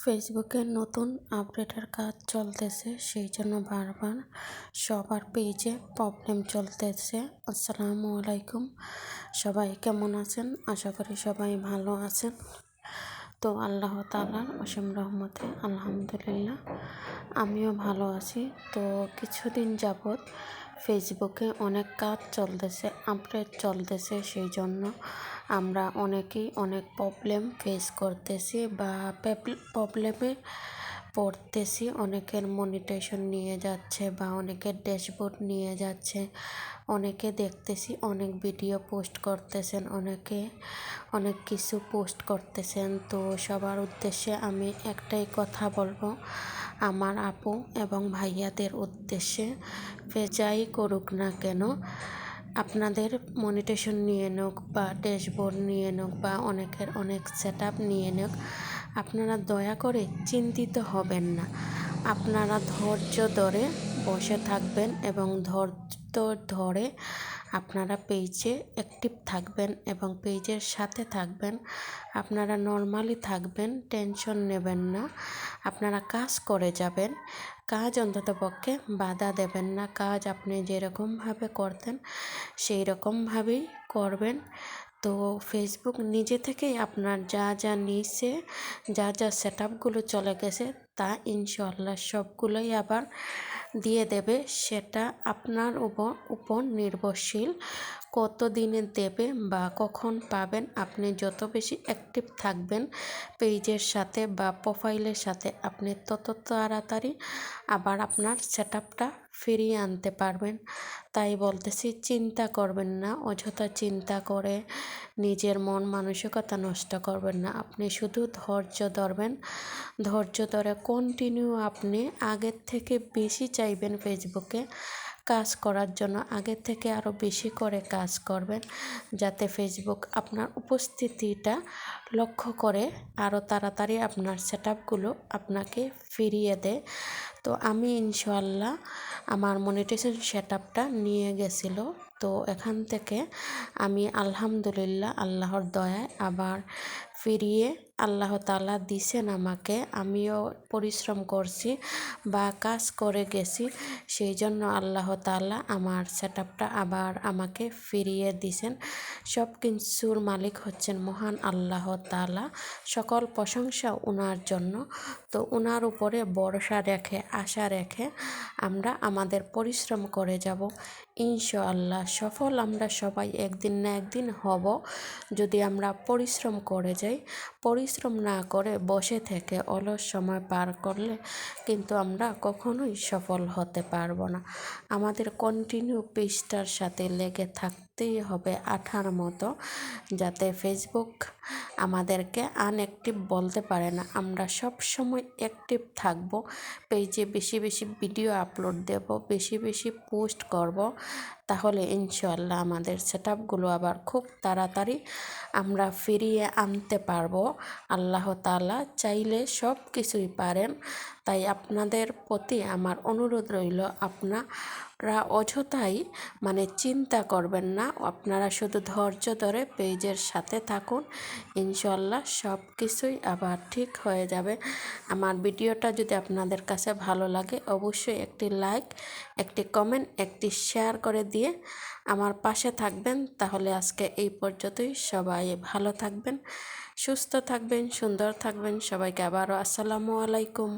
ফেসবুকে নতুন আপডেটের কাজ চলতেছে, সেই জন্য বারবার সবার পেজে প্রবলেম চলতেছে। আসসালামু আলাইকুম, সবাই কেমন আছেন? আশা করি সবাই ভালো আছেন। তো আল্লাহ তাআলার অসীম রহমতে আলহামদুলিল্লাহ আমিও ভালো আছি। তো কিছুদিন যাবৎ ফেসবুকে অনেক কাজ চলতেছে, আপডেট চলতেছে, সেই জন্য আমরা অনেকেই অনেক প্রবলেম ফেস করতেছি বা প্রবলেমে পড়তেছি। অনেকের মনিটাইজেশন নিয়ে যাচ্ছে বা অনেকের ড্যাশবোর্ড নিয়ে যাচ্ছে, অনেকে দেখতেছি অনেক ভিডিও পোস্ট করতেছেন, অনেকে অনেক কিছু পোস্ট করতেছেন। তো সবার উদ্দেশ্যে আমি একটাই কথা বলবো, আমার আপু এবং ভাইয়াদের উদ্দেশ্যে, যাই করুক না কেন, আপনাদের মনিটাইজেশন নিয়ে নোক বা ড্যাশবোর্ড নিয়ে নোক বা অনেকের অনেক সেটআপ নিয়ে নোক, আপনারা দয়া করে চিন্তিত হবেন না। আপনারা ধৈর্য ধরে বসে থাকবেন এবং ধৈর্য ধরে আপনারা পেজে অ্যাক্টিভ থাকবেন এবং পেজের সাথে থাকবেন। আপনারা নর্মালি থাকবেন, টেনশন নেবেন না, আপনারা কাজ করে যাবেন। কাজ অন্ততপক্ষে বাধা দেবেন না, কাজ আপনি যেরকমভাবে করতেন সেই রকমভাবেই করবেন। তো ফেসবুক নিজে থেকেই আপনার যা যা নিয়েছে, যা যা সেটআপগুলো চলে গেছে, তা ইনশাআল্লাহ সবগুলোই আবার দিয়ে দেবে। সেটা আপনার উপর নির্ভরশীল কত দিনে দেবে বা কখন পাবেন। আপনি যত বেশি অ্যাক্টিভ থাকবেন পেজের সাথে বা প্রোফাইলের সাথে, আপনি তত তাড়াতাড়ি আবার আপনার সেটআপটা ফিরিয়ে আনতে পারবেন। তাই বলতেছি, চিন্তা করবেন না, অযথা চিন্তা করে নিজের মন মানসিকতা নষ্ট করবেন না। আপনি শুধু ধৈর্য ধরবেন, ধৈর্য ধরে কন্টিনিউ আপনি আগের থেকে বেশি চাইবেন ফেসবুকে কাজ করার জন্য, আগের থেকে আরও বেশি করে কাজ করবেন, যাতে ফেসবুক আপনার উপস্থিতিটা লক্ষ্য করে আরও তাড়াতাড়ি আপনার সেটআপগুলো আপনাকে ফিরিয়ে দেয়। তো আমি ইনশাআল্লাহ আমার মনিটাইজেশন সেটআপটা নিয়ে গেছিল, তো এখান থেকে আমি আলহামদুলিল্লাহ আল্লাহর দয়ায় আবার ফিরিয়ে আল্লাহ তাআলা দিছেন আমাকে। আমিও পরিশ্রম করছি বা কাজ করে গেছি, সেই জন্য আল্লাহ তাআলা আমার সেটআপটা আবার আমাকে ফিরিয়ে দিছেন। সব কিছুর মালিক হচ্ছেন মহান আল্লাহ তাআলা, সকল প্রশংসা ওনার জন্য। তো ওনার উপরে ভরসা রেখে, আশা রেখে আমরা আমাদের পরিশ্রম করে যাব। ইনশাআল্লাহ সফল আমরা সবাই একদিন না একদিন হব, যদি আমরা পরিশ্রম করে যাই। পরিশ্রম না করে বসে থেকে অলস সময় পার করলে কিন্তু আমরা কখনোই সফল হতে পারবো না। আমাদের কন্টিনিউ পেজটার সাথে লেগে থাকতেই হবে আঠার মতো, যাতে ফেসবুক আমাদেরকে আনঅ্যাক্টিভ বলতে পারে না। আমরা সব সময় অ্যাক্টিভ থাকব, পেজে বেশি বেশি ভিডিও আপলোড দেব, বেশি বেশি পোস্ট করব, তাহলে ইনশাআল্লাহ আমাদের সেটআপগুলো আবার খুব তাড়াতাড়ি আমরা ফিরিয়ে আনতে পারবো। আল্লাহ তাআলা চাইলে সব কিছুই পারেন। তাই আপনাদের প্রতি আমার অনুরোধ রইল, আপনারা অযথাই চিন্তা করবেন না, আপনারা শুধু ধৈর্য ধরে পেজের সাথে থাকুন। ইনশাআল্লাহ সব কিছুই আবার ঠিক হয়ে যাবে। আমার ভিডিওটা যদি আপনাদের কাছে ভালো লাগে, অবশ্যই একটি লাইক, একটি কমেন্ট, একটি শেয়ার করে দিয়ে আমার পাশে থাকবেন। তাহলে আজকে এই পর্যন্তই। সবাই ভালো থাকবেন, সুস্থ থাকবেন, সুন্দর থাকবেন। সবাইকে আবারও আসসালামু আলাইকুম।